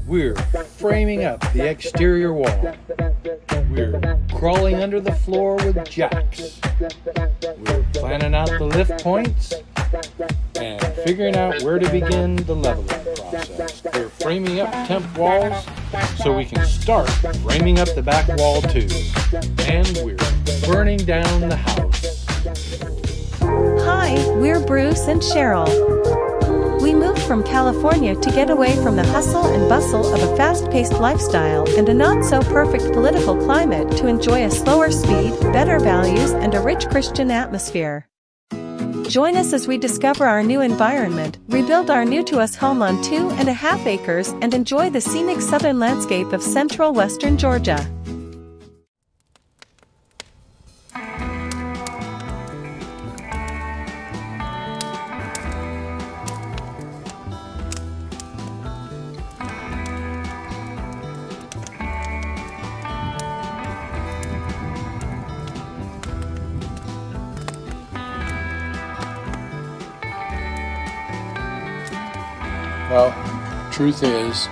We're framing up the exterior wall. We're crawling under the floor with jacks. We're planning out the lift points and figuring out where to begin the leveling process. We're framing up temp walls so we can start framing up the back wall too. And we're burning down the house. Hi, we're Bruce and Cheryl. We moved from California to get away from the hustle and bustle of a fast-paced lifestyle and a not-so-perfect political climate to enjoy a slower speed, better values, and a rich Christian atmosphere. Join us as we discover our new environment, rebuild our new-to-us home on 2.5 acres, and enjoy the scenic southern landscape of central western Georgia. Well, truth is,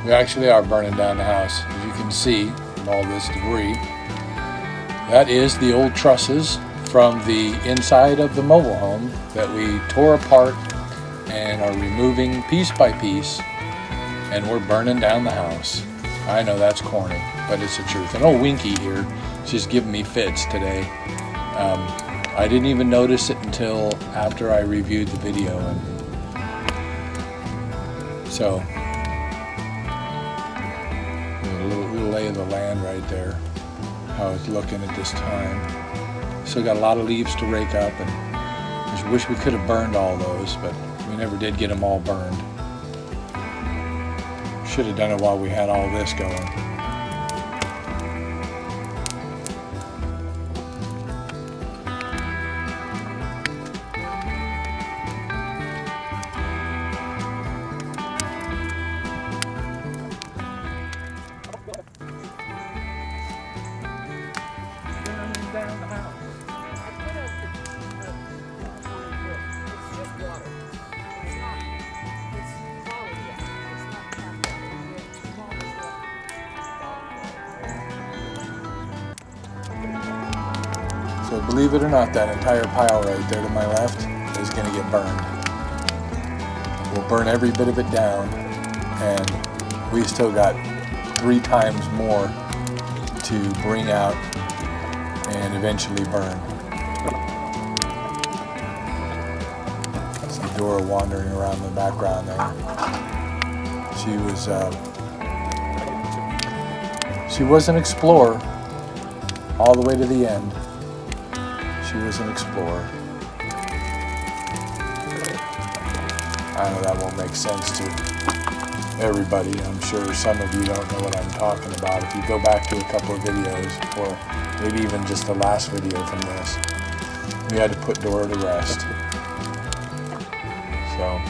we actually are burning down the house. As you can see from all this debris, that is the old trusses from the inside of the mobile home that we tore apart and are removing piece by piece, and we're burning down the house. I know that's corny, but it's the truth. And old Winky here, she's giving me fits today. I didn't even notice it until after I reviewed the video. So, a little lay of the land right there, how it's looking at this time. Still got a lot of leaves to rake up, and I just wish we could have burned all those, but we never did get them all burned. Should have done it while we had all this going. Down the house. So believe it or not, that entire pile right there to my left is going to get burned. We'll burn every bit of it down, and we still got 3 times more to bring out and eventually burn. See Dora wandering around in the background there. She was an explorer all the way to the end. She was an explorer. I know that won't make sense to everybody. I'm sure some of you don't know what I'm talking about. If you go back to a couple of videos, or maybe even just the last video from this, we had to put Dora to rest. So,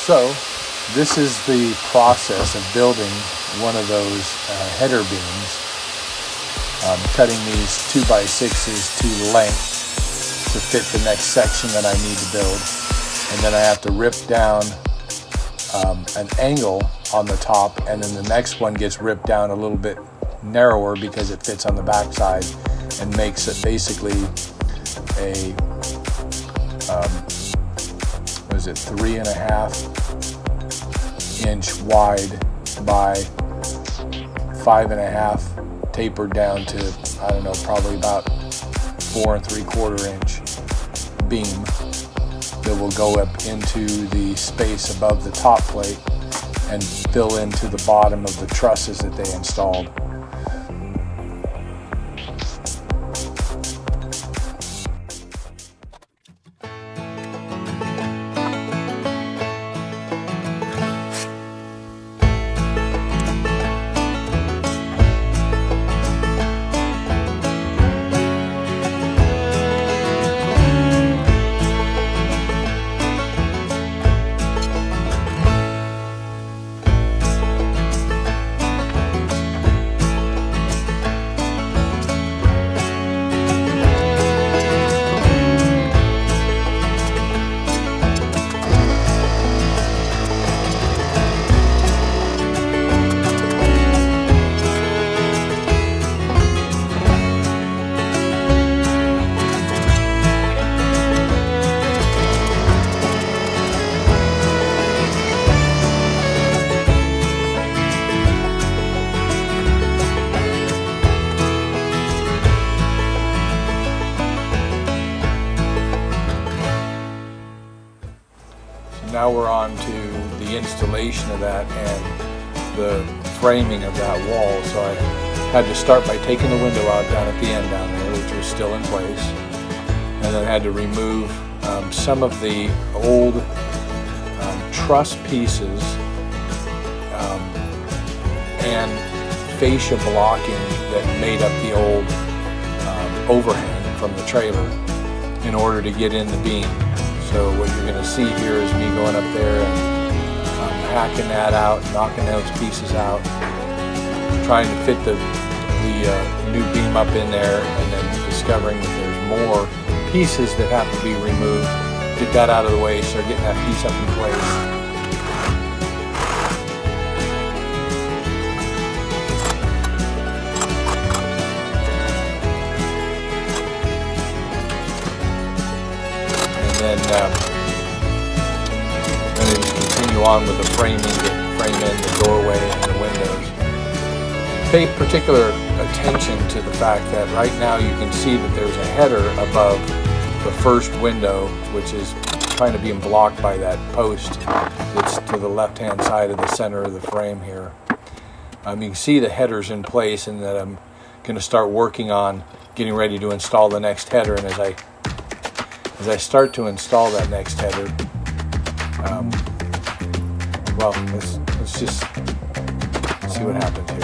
So, this is the process of building one of those header beams. Cutting these 2x6s to length to fit the next section that I need to build. And then I have to rip down an angle on the top, and then the next one gets ripped down a little bit narrower because it fits on the back side and makes it basically a 3.5 inch wide by 5.5 tapered down to, I don't know, probably about 4 3/4 inch beam that will go up into the space above the top plate and fill into the bottom of the trusses that they installed. So now we're on to the installation of that and the framing of that wall. So I had to start by taking the window out down at the end down there, which was still in place, and then had to remove some of the old truss pieces and fascia blocking that made up the old overhang from the trailer in order to get in the beam. So what you're going to see here is me going up there and hacking that out, knocking those pieces out, trying to fit the new beam up in there, and then discovering that there's more pieces that have to be removed. Get that out of the way, start getting that piece up in place. Then as you continue on with the framing, to frame in the doorway and the windows. Pay particular attention to the fact that right now you can see that there's a header above the first window, which is trying to be blocked by that post that's to the left-hand side of the center of the frame here. You can see the headers in place, and that I'm going to start working on getting ready to install the next header. And as I start to install that next header, well, let's just see what happens here.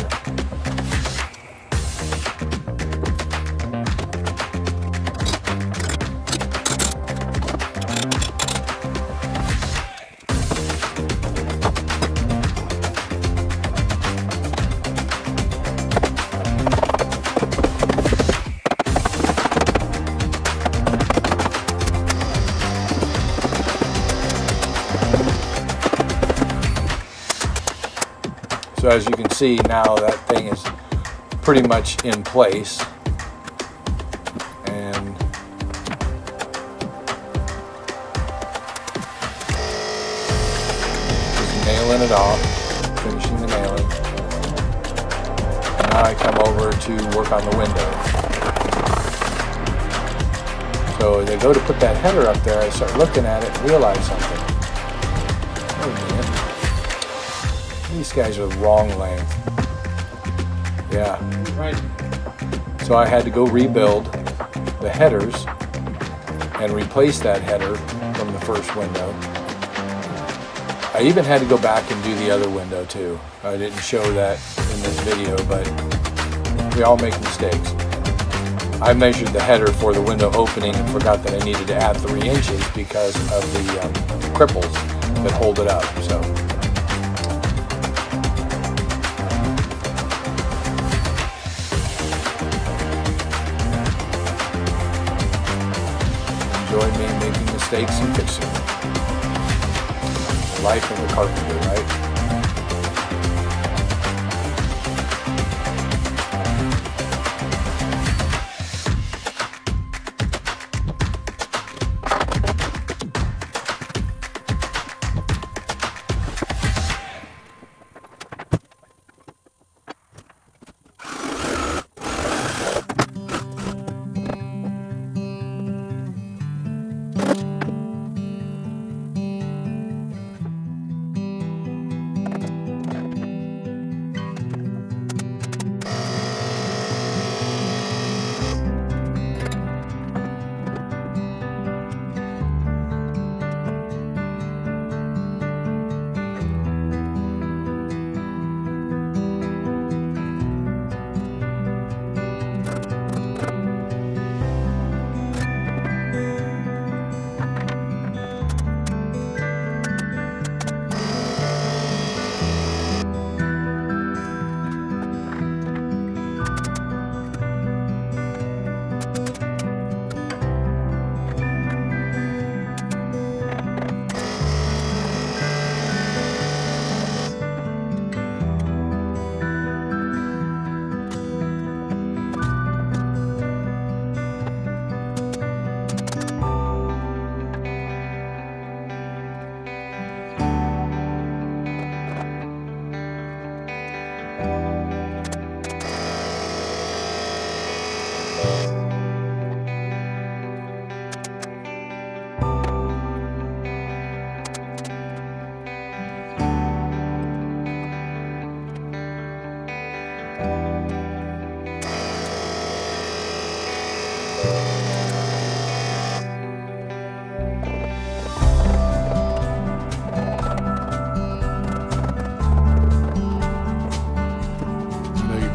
So as you can see now, that thing is pretty much in place, and just nailing it off, finishing the nailing. And now I come over to work on the window. So as I go to put that header up there, I start looking at it and realize something. Wait a minute. These guys are the wrong length. Yeah. Right. So I had to go rebuild the headers and replace that header from the first window. I even had to go back and do the other window too. I didn't show that in this video, but we all make mistakes. I measured the header for the window opening and forgot that I needed to add 3 inches because of the cripples that hold it up. So. Enjoy me making mistakes and fixing them. The life of a carpenter, right?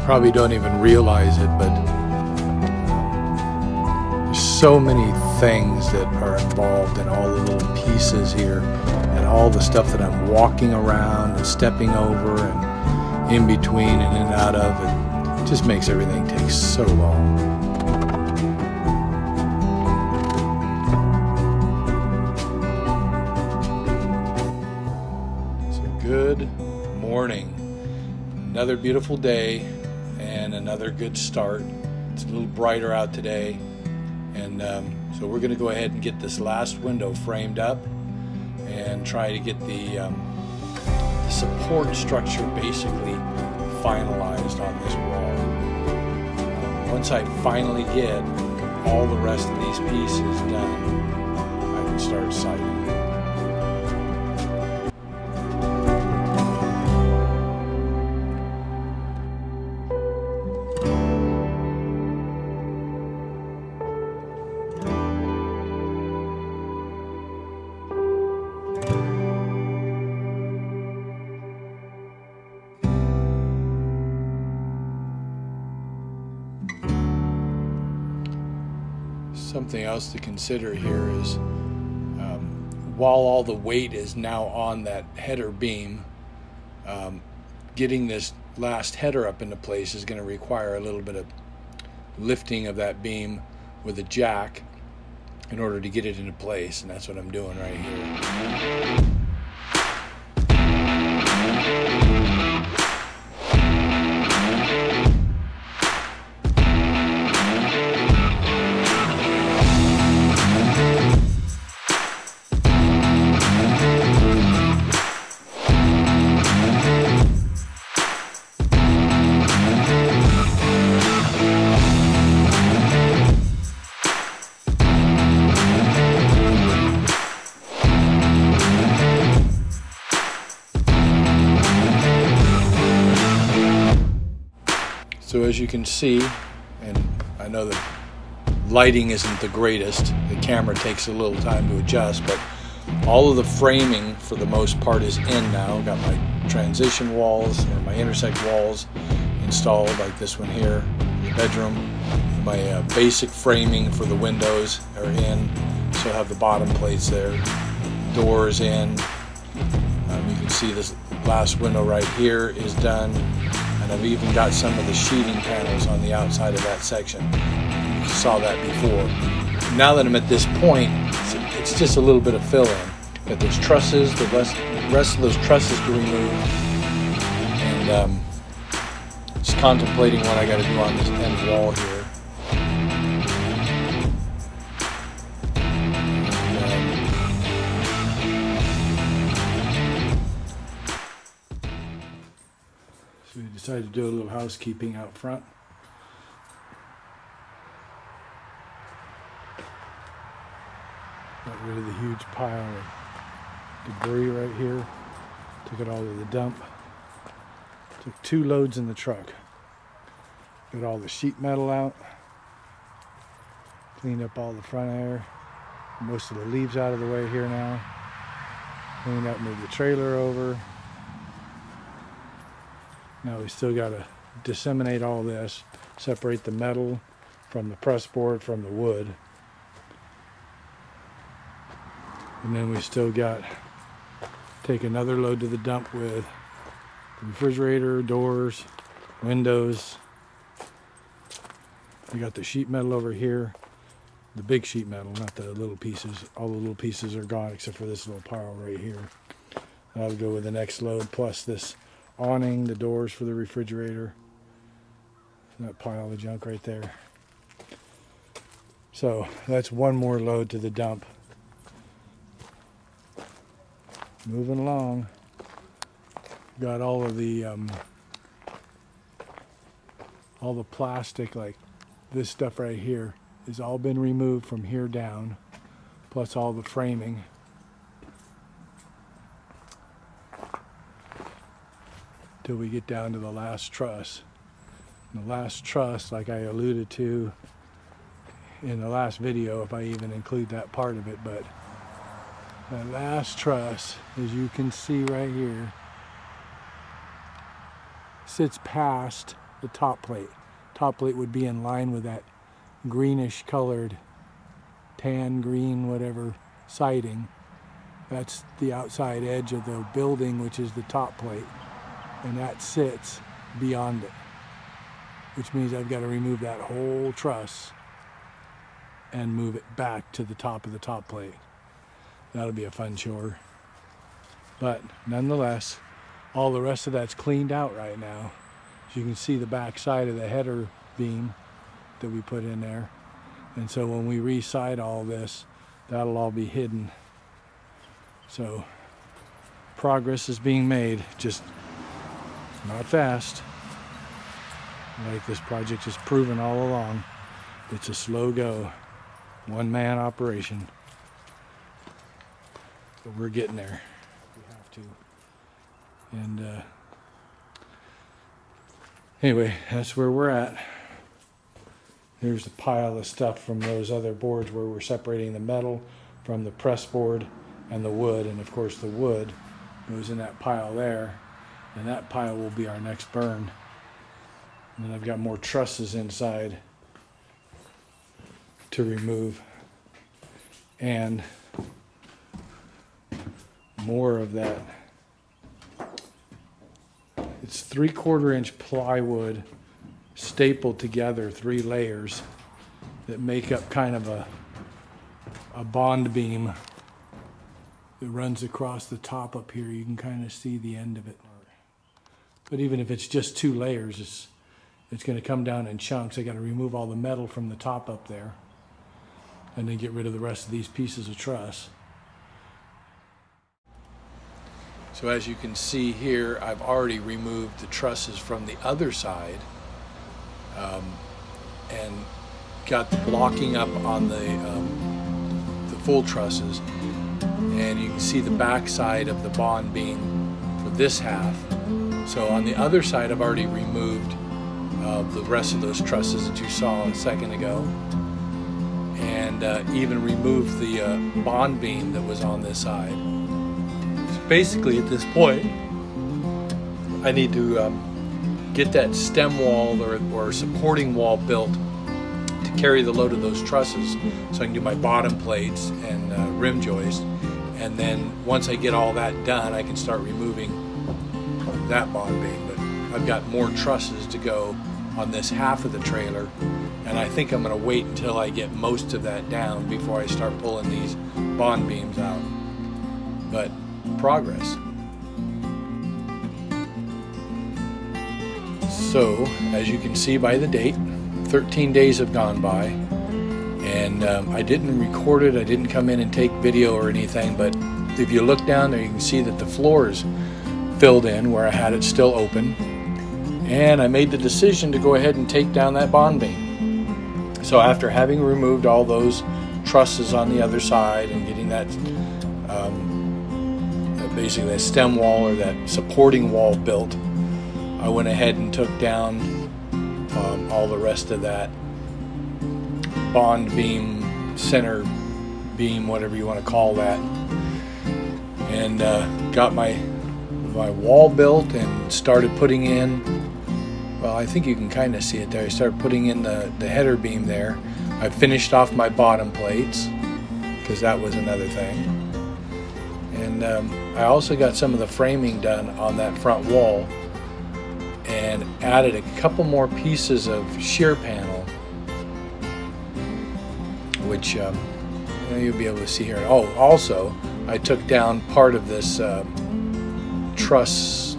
probably don't even realize it, but there's so many things that are involved in all the little pieces here, and all the stuff that I'm walking around and stepping over and in between and in and out of. It just makes everything take so long. So good morning. Another beautiful day and another good start. It's a little brighter out today, and so we're going to go ahead and get this last window framed up and try to get the support structure basically finalized on this wall. Once I finally get all the rest of these pieces done, I can start siding. Something else to consider here is while all the weight is now on that header beam, getting this last header up into place is going to require a little bit of lifting of that beam with a jack in order to get it into place, and that's what I'm doing right here. So as you can see, and I know the lighting isn't the greatest, the camera takes a little time to adjust, but all of the framing for the most part is in now. Got my transition walls and my intersect walls installed, like this one here, the bedroom. My basic framing for the windows are in, so I have the bottom plates there. Doors in. You can see this last window right here is done. And I've even got some of the sheeting panels on the outside of that section. You saw that before. Now that I'm at this point, it's just a little bit of fill-in. But there's trusses, the rest of those trusses to remove. And just contemplating what I got to do on this end wall here. So we decided to do a little housekeeping out front. Got rid of the huge pile of debris right here. Took it all to the dump. Took 2 loads in the truck. Got all the sheet metal out. Cleaned up all the front air. Most of the leaves out of the way here now. Cleaned up, moved the trailer over. Now we still got to disseminate all this, separate the metal from the press board from the wood. And then we still got to take another load to the dump with the refrigerator, doors, windows. We got the sheet metal over here, the big sheet metal, not the little pieces. All the little pieces are gone except for this little pile right here. That'll go with the next load, plus this awning, the doors for the refrigerator, that pile of junk right there. So that's one more load to the dump. Moving along. Got all of the plastic, like this stuff right here, has all been removed from here down, plus all the framing. Till we get down to the last truss. And the last truss, like I alluded to in the last video, if I even include that part of it, but the last truss, as you can see right here, sits past the top plate. Top plate would be in line with that greenish colored, tan, green, whatever siding. That's the outside edge of the building, which is the top plate. And that sits beyond it, which means I've got to remove that whole truss and move it back to the top of the top plate. That'll be a fun chore. But nonetheless, all the rest of that's cleaned out right now. So you can see the back side of the header beam that we put in there. And so when we re-side all this, that'll all be hidden. So progress is being made, just not fast. Like this project has proven all along, it's a slow go, one-man operation. But we're getting there. We have to. And anyway, that's where we're at. Here's a pile of stuff from those other boards where we're separating the metal from the press board and the wood. And of course the wood goes in that pile there, and that pile will be our next burn. And then I've got more trusses inside to remove, and more of that. It's 3/4 inch plywood stapled together, 3 layers that make up kind of a bond beam that runs across the top up here. You can kind of see the end of it. But even if it's just 2 layers, it's going to come down in chunks. I got to remove all the metal from the top up there and then get rid of the rest of these pieces of truss. So as you can see here, I've already removed the trusses from the other side and got the blocking up on the full trusses. And you can see the back side of the bond beam for this half. So on the other side, I've already removed the rest of those trusses that you saw a second ago, and even removed the bond beam that was on this side. So basically at this point, I need to get that stem wall or supporting wall built to carry the load of those trusses, so I can do my bottom plates and rim joist. And then once I get all that done, I can start removing that bond beam. But I've got more trusses to go on this half of the trailer, and I think I'm going to wait until I get most of that down before I start pulling these bond beams out. But progress. So as you can see by the date, 13 days have gone by, and I didn't record it, I didn't come in and take video or anything, but if you look down there you can see that the floor is filled in where I had it still open, and I made the decision to go ahead and take down that bond beam. So after having removed all those trusses on the other side and getting that basically that stem wall or that supporting wall built, I went ahead and took down all the rest of that bond beam, center beam, whatever you want to call that, and got my wall built and started putting in, well, I think you can kind of see it there. I started putting in the header beam there. I finished off my bottom plates because that was another thing, and I also got some of the framing done on that front wall and added a couple more pieces of shear panel, which you'll be able to see here. Oh, also I took down part of this truss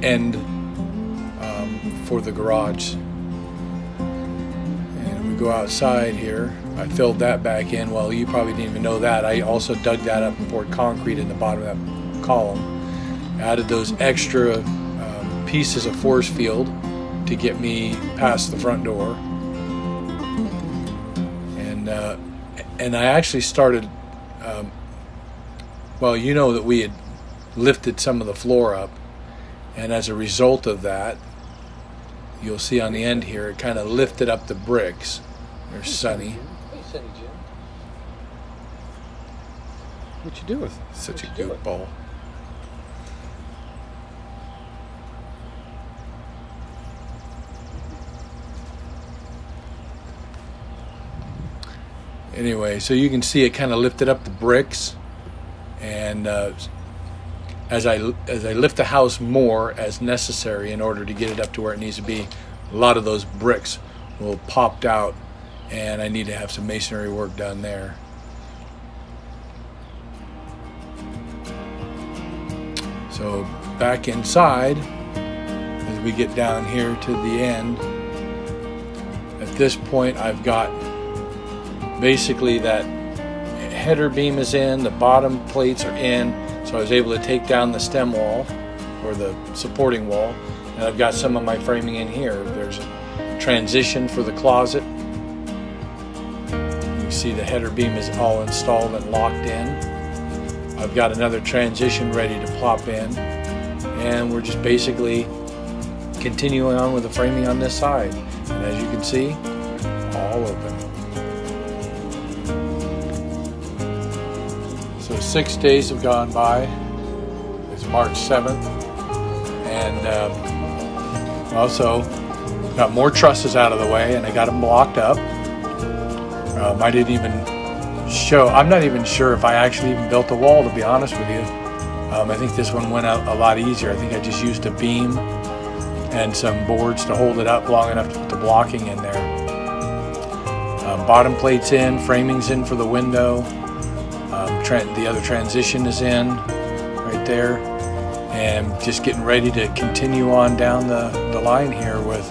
end for the garage. And we go outside here, I filled that back in. Well, you probably didn't even know that. I also dug that up and poured concrete in the bottom of that column. Added those extra pieces of force field to get me past the front door. And I actually started, well, you know that we had lifted some of the floor up, and as a result of that, you'll see on the end here, it kind of lifted up the bricks. There's Sonny. Hey, Sonny Jim. What you doing? Such a goofball. Anyway, so you can see it kind of lifted up the bricks, and as I lift the house more as necessary in order to get it up to where it needs to be, a lot of those bricks will popped out, and I need to have some masonry work done there. So back inside, as we get down here to the end, at this point I've got basically that header beam is in, the bottom plates are in, so I was able to take down the stem wall or the supporting wall, and I've got some of my framing in here. There's a transition for the closet. You see the header beam is all installed and locked in. I've got another transition ready to plop in, and we're just basically continuing on with the framing on this side. And as you can see, all open. So 6 days have gone by. It's March 7th, and also got more trusses out of the way, and I got them blocked up. I didn't even show. I'm not even sure if I actually even built the wall, to be honest with you. I think this one went out a lot easier. I think I just used a beam and some boards to hold it up long enough to put the blocking in there. Bottom plate's in, framing's in for the window. The other transition is in right there, and just getting ready to continue on down the line here with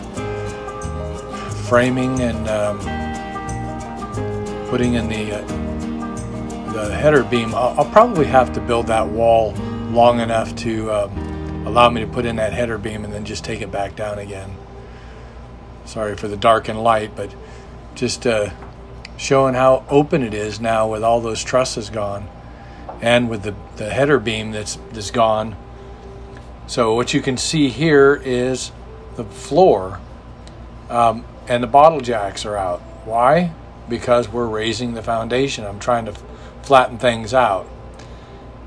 framing and putting in the header beam. I'll probably have to build that wall long enough to allow me to put in that header beam and then just take it back down again. Sorry for the dark and light, but just showing how open it is now with all those trusses gone, and with the header beam that's gone. So what you can see here is the floor, and the bottle jacks are out. Why? Because we're raising the foundation. I'm trying to flatten things out,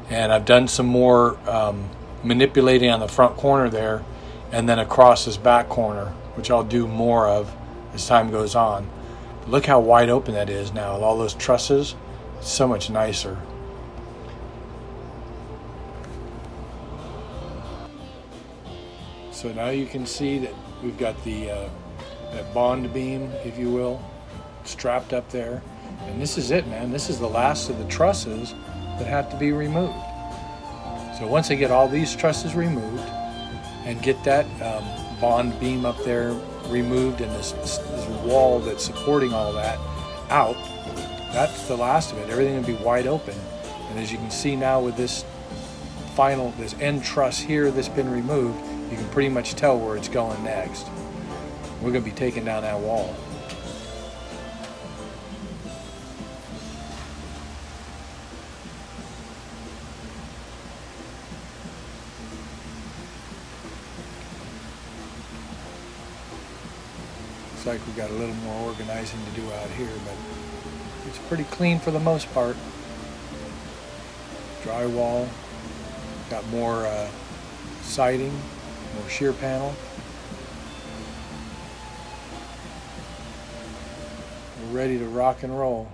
and I've done some more manipulating on the front corner there, and then across this back corner, which I'll do more of as time goes on. But look how wide open that is now with all those trusses. It's so much nicer. So now you can see that we've got the that bond beam, if you will, strapped up there. And this is it, man. This is the last of the trusses that have to be removed. So once I get all these trusses removed and get that bond beam up there removed and this wall that's supporting all that out, that's the last of it. Everything will be wide open. And as you can see now with this end truss here that's been removed, you can pretty much tell where it's going next. We're going to be taking down that wall. Looks like we got a little more organizing to do out here, but it's pretty clean for the most part. Drywall, got more siding, more shear panel. We're ready to rock and roll.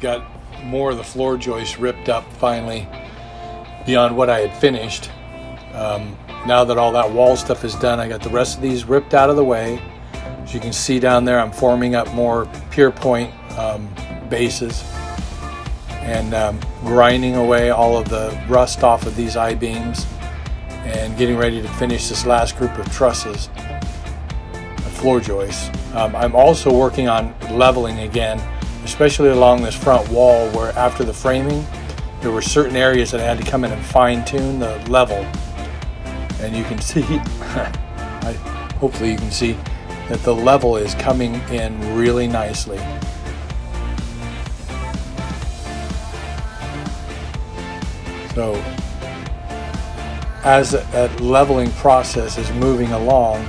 got more of the floor joist ripped up finally beyond what I had finished. Now that all that wall stuff is done, I got the rest of these ripped out of the way. As you can see down there, I'm forming up more pier point bases and grinding away all of the rust off of these I-beams and getting ready to finish this last group of trusses, floor joists. I'm also working on leveling again, especially along this front wall where after the framing there were certain areas that I had to come in and fine-tune the level. And you can see, hopefully you can see that the level is coming in really nicely. So as that leveling process is moving along,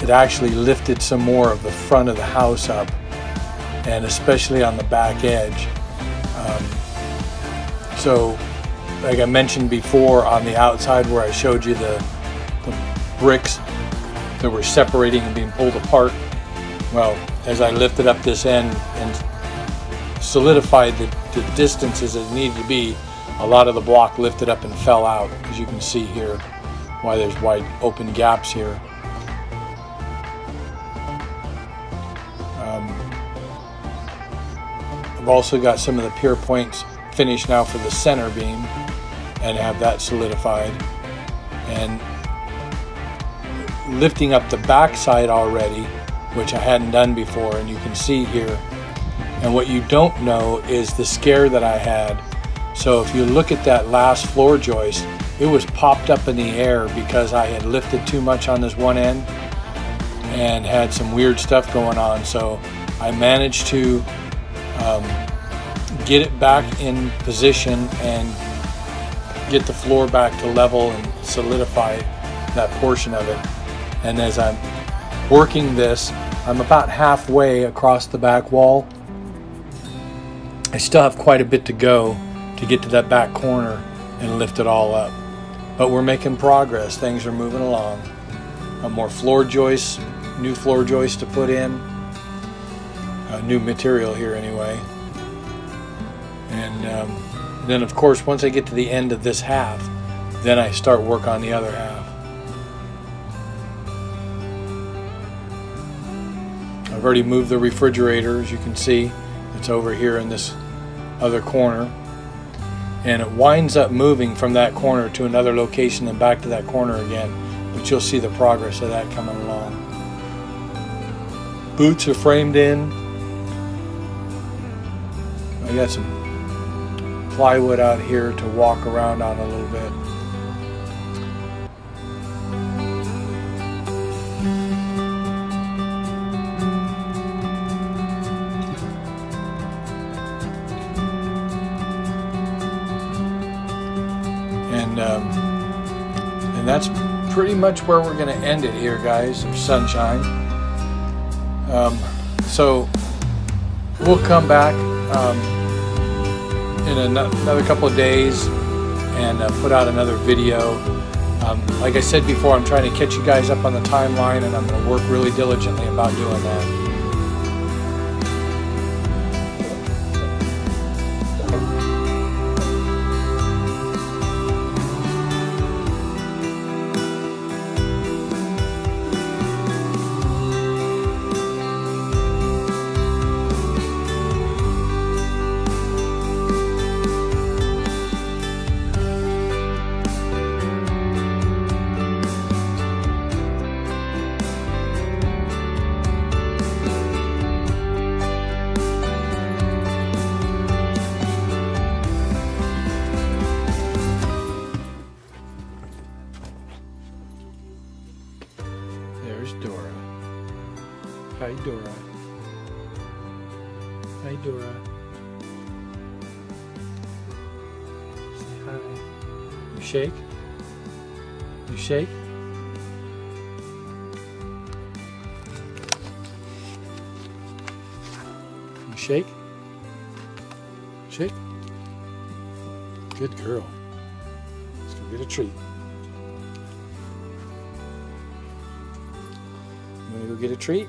it actually lifted some more of the front of the house up, and especially on the back edge. So like I mentioned before, on the outside where I showed you the bricks that were separating and being pulled apart, well, as I lifted up this end and solidified the distances it needed to be, a lot of the block lifted up and fell out, as you can see here, why there's wide open gaps here. I've also got some of the pier points finished now for the center beam and have that solidified, and lifting up the back side already, which I hadn't done before, and you can see here. And what you don't know is the scare that I had. So if you look at that last floor joist, it was popped up in the air because I had lifted too much on this one end and had some weird stuff going on. So I managed to get it back in position and get the floor back to level and solidify that portion of it. And as I'm working this, I'm about halfway across the back wall. I still have quite a bit to go to get to that back corner and lift it all up. But we're making progress. Things are moving along. More floor joists, new floor joists to put in. New material here anyway. And then of course once I get to the end of this half, then I start work on the other half. I've already moved the refrigerator, as you can see. It's over here in this other corner. And it winds up moving from that corner to another location and back to that corner again. But you'll see the progress of that coming along. Boots are framed in. I got some plywood out here to walk around on a little bit. And that's pretty much where we're going to end it here, guys. Some sunshine. So we'll come back in another couple of days and put out another video. Like I said before, I'm trying to catch you guys up on the timeline, and I'm going to work really diligently about doing that. Dora. Hi, Dora. Hi, Dora. Say hi. You shake? You shake? You shake? Shake? Good girl. Let's go get a treat. You want to go get a treat?